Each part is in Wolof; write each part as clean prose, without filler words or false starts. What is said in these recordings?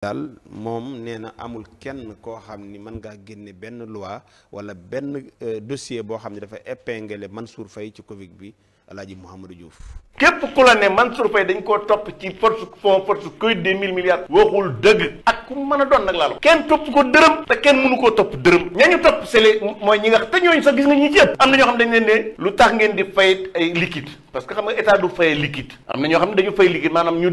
daal moom nee na amul kenn koo xam ni mën ngaa génne benn loi wala benn dossier boo xam ne dafa épinglé Mansour Faye ci Covid bi Alaaji Mouhamadou Diouf. képp ku la ne Mansour Faye dañ koo topp ci force Covid des 1000 milliards waxul dëgg ak ku mën a doon nag laalo kenn topp ko dërëm te kenn mënu koo topp dërëm ñañu topp c'est les mooy ñi nga te ñooñu sax gis nga ñi ci ëpp am na ñoo xam dañ leen ne lu tax ngeen di fay ay liquide parce que xam nga état du fay liquide am na ñoo xam ne dañu fay liquide maanaam ñoo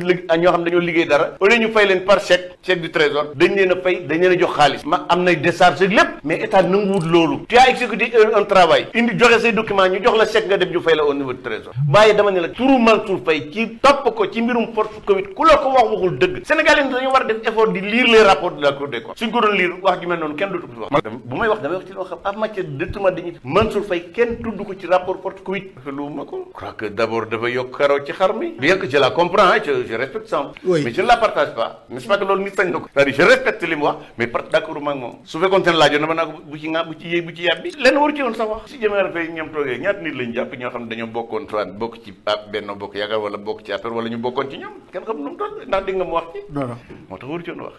xam ne dañoo liggéey dara au lieu ñu fay leen par chèque du trésor dañ leen a fay dañ leen a jox xaalis am nay décharge lépp mais état nanguwut loolu tu as exécuté un travail indi joxe say document ñu jox la chèque nga dem ñu fay la au niveau du trésor waaye dama ne la turu Mansour Faye ci topp ko ci mbirum force Covid ku la ko wax waxul dëgg Sénégalais yi dañu war a def effort di lire les rapports de la Cour des comptes suñ ko doon lire wax ju mel noonu kenn du tudd wax bu may wax damay wax ci loo xam en matière de détournement de dignité Mansour Faye kenn tudd ko ci rapport force Covid lu ma ko je crois que d'abord dafa yokk karaw ci xar mi bien que je la comprends je respecte ça mais je ne la partage pas n'est-ce pas que loolu nit sañ na ko c'est-à-dire je respecte li mu wax mais par d'accord ma ak moom su fekkoon te ne laajoon na ma naa ko bu ci nga bu ci yéeg bu ci yàbbi lenn waru ci woon sax wax si jëmee fay ñoom toogee ñaata nit lañ jàpp ñoo xam ne dañoo bokkoon soit bokk ci Benno Bokk Yaakaar wala bokk ci affaire wala ñu bokkoon ci ñoom kenn xam nu mu toll ndax dégg nga mu wax ci moo tax waru ci woon wax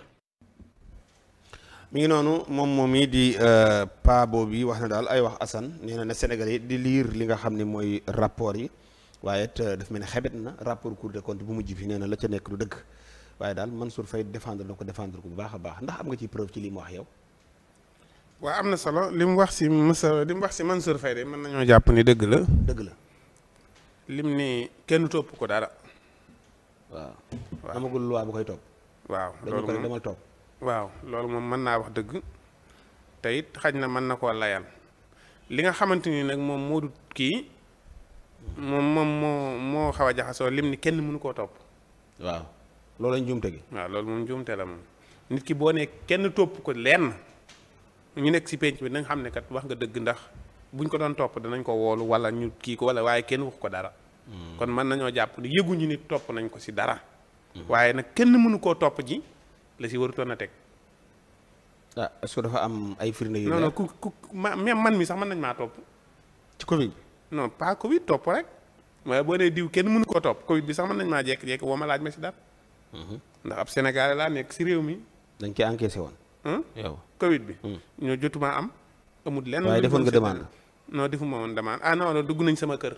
mi ngi noonu moom yi di pa boobu yi wax na daal ay wax Assane nee na Sénégal yi di lire li nga xam ne mooy rapport yi waaye it daf mel ne xebet na rapport Cour des comptes bu mujj bi nee na la ca nekk du dëgg waaye daal Mansour Faye défendre na ko défendre ko bu baax a baax ndax am nga ci preuve ci li mu wax yow. waaw am na solo li mu wax si Mansour Faye de mën nañoo jàpp ni dëgg la. dëgg la. lim ni kenn topp ko dara. waaw amagul loi bu koy topp. waaw dañu koy demal topp. waaw loolu moom mën naa wax dëgg te it xaj na mën na koo layal li nga xamante ni nag moom moo du kii moom moo xaw a jaxasoo lim ni kenn mënu koo topp. waaw loolu lañ juumte gi. waaw loolu moom juumte la moom nit ki boo nee kenn topp ko lenn ñu nekk si penc bi nañ xam ne kat wax nga dëgg ndax buñ ko doon topp danañ ko woolu wala ñu kii ko wala waaye kenn wax ko dara. kon mën nañoo jàpp ni yëguñu nit topp nañ ko si dara. waaye nag kenn mënu koo topp ji. la si warutoon a teg. ah est-ce que dafa am ay firnde yu. non même man mi sax mën nañ maa topp. ci Covid. non pas Covid topp rek waaye boo nee diw kenn mënu koo topp Covid bi sax mën nañ maa jékki-jékki woo ma laaj ma si dara. ndax ab Sénégalais laa nekk si réew mi. dañ koy encaissé woon. yow Covid bi. ñoo jotuma am. amul lenn waaye defoon nga demande. non defuma woon demande non dugg nañ sama kër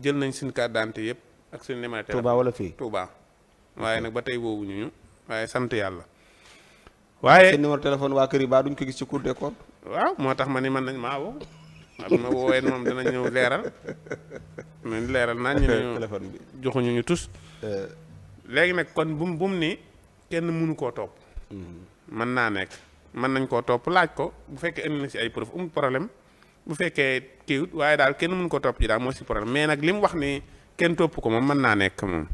jël nañ suñu carte d'identité yëpp ak suñu numéro téléphone. Touba wala fii Touba. waaye nag ba tey woowuñu ñu. waaye sant yàlla. waaye seen numéro téléphone waa kër yi baa duñ ko gis ci Cour des comptes. waaw moo tax ma ni mën nañ maa woo. waaw ma woowee moom danañ ñëw leeral. nañ leeral naan ñu ne téléphone bi joxuñu ñu tus. léegi nag kon bu mu ni kenn mënu koo topp. mën naa nekk mën nañ koo topp laaj ko bu fekkee indi na si ay preuve amul problème bu fekkee kiiwut waaye daal kenn mënu koo topp ji daal moo si problème mais nag li mu wax ni kenn topp ko moom mën naa nekk moom.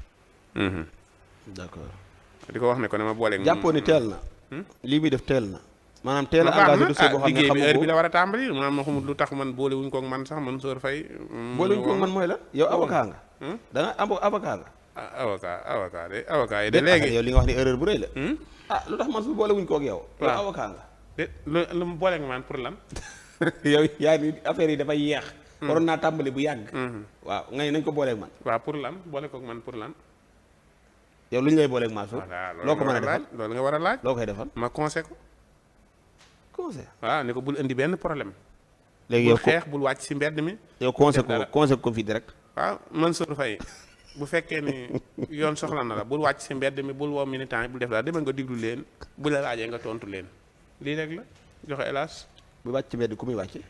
d'accord. di ko wax ne ko ne ma booleeg. jàppoo ni teel na. lii muy def teel na. maanaam teel a engagé dossier boo xam ne liggéey bi xamu heure ko bi la war a tàmbali maanaam ma xamul lu tax man boole wuñ koog man sax Mansour Faye. boole wuñ koog man mooy la yow avocat nga. da nga am avocat nga. avocat yi de léegi yow li nga wax ni erreur bu rëy la. lu tax man su boole wuñ koog yow. yow avocat nga. lu mu booleeg man pour lan. yow yaa ni affaire yi dafay yeex. waroon naa tàmbali bu yàgg. waaw nga ne nañ ko booleeg man. waaw pour lan boole koog man pour lan. yow lu ñu lay booleeg Mansour. loo ko mën a defal loolu nga war a laaj. loo koy defal ma conseil ko. conseil. waaw ni ko bul indi benn problème. léegi yow bul xeex bul wàcc si mbedd mi. yow conseil ko fii direct. waaw Mansour Faye bu fekkee ni yoon soxla na la bul wàcc si mbedd mi bul woo militant yi bul def daal demal nga diglu leen bu la laajee nga tontu leen lii rek la joxe hélas. bu wàcc ci mbedd ku muy wàcc.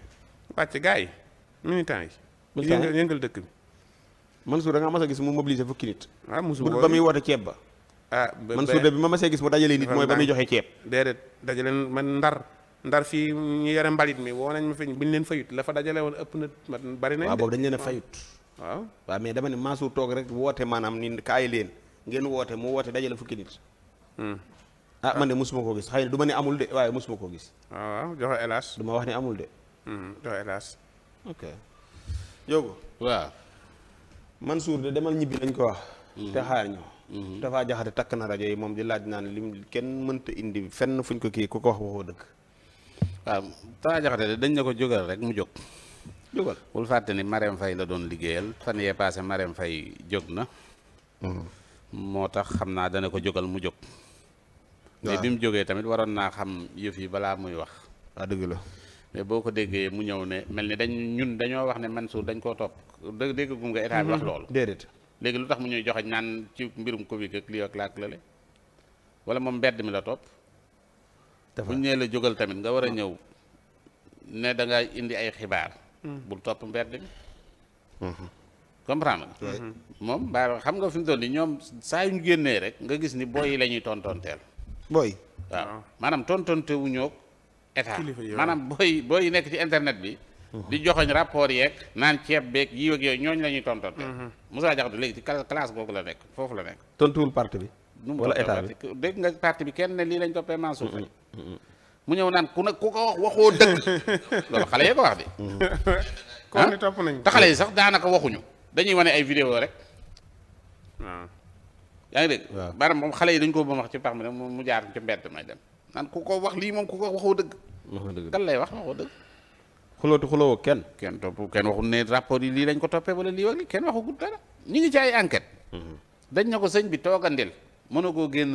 wàcc gars yi militant yi. yëngal dëkk bi. Mansour da nga mas a gis mu mobiliser fukki nit. waaw mosu ba muy woote ceeb ba. Mansour de bi ma masee gis mu dajalee nit mooy ba muy joxe ceeb. déedéet dajale man ndar fii ñu yore mbalit mi woo nañ ma fi bu ñu leen fayut la fa dajale woon ëpp na bari nañ. waaw boobu dañ leen a fayut. waaw mais dama ne Mansour toog rek woote maanaam ni kaay leen ngeen woote mu woote dajale fukki nit. man de mosuma koo gis xëy na du ma ne amul de waaye mosuma koo gis. waaw joxe hélas. du ma wax ne amul de. joxe hélas. ok Yogo. waaw. Mansour de demal ñibbi lañ ko wax. te xaar ñoo. Tafa Jaxate takk na rajo yi moom di laaj naan lim kenn mënta indi fenn fuñ ko kii ku ko wax waxoo dëgg. waaw Tafa Jaxate de dañ ne ko jógal rek mu jóg. jógal bul fàtte ni Marème Faye la doon liggéeyal fan yee passé Marème Faye jóg na. moo tax xam naa dana ko jógal mu jóg. mais bi mu jógee tamit waroon naa xam yëf yi balaa muy wax. waaw dëgg la. mais boo ko déggee mu ñëw ne mel ni ñun dañoo wax ne Mansour dañ koo topp dégg gum nga état bi wax loolu. déedéet. léegi lu tax mu ñuy joxañ naan ci mbirum Covid ak lii ak laak lale wala moom mbedd mi la topp. bu ñu nee la jógal tamit nga war a ñëw ne da nga indi ay xibaar. bul topp mbedd mi. comprendre nga. moom ba xam nga fi mu toll nii ñoom saa yu ñu génnee rek nga gis ni booy yi la ñuy tontoonteel. booy. waaw maanaam tontonte wu ñoo état Kilifa yi maanaam booy yi nekk ci internet bi. di joxoñ rapport yeeg naan ceeb beeg yii ak yooyu ñooñu la ñuy tontonte. Moussa Diakhaté léegi ci classe googu la nekk foofu la nekk. tontuwul parti bi. wala état bi dégg nga parti bi kenn ne lii lañ toppee Mansour Faye mu ñëw naan ku ko wax waxoo dëgg loolu xale yee ko wax de. kon ni topp nañ te xale yi sax daanaka waxuñu dañuy wane ay vidéo rek. waaw. yaa ngi dégg. waaw maanaam moom xale yi dañ ko ba wax ci pax mi rek mu jaar ci mbedd may dem naan ku ko wax lii moom ku ko waxoo dëgg. wax dëgg kan lay wax waxoo dëgg. xuloo kenn. kenn waxul ne rapport yi lii lañ ko toppee wala lii wala kenn waxagul dara ñu ngi ci ay enquête. dañ na ko sëñ bi toogandil mën na koo génn.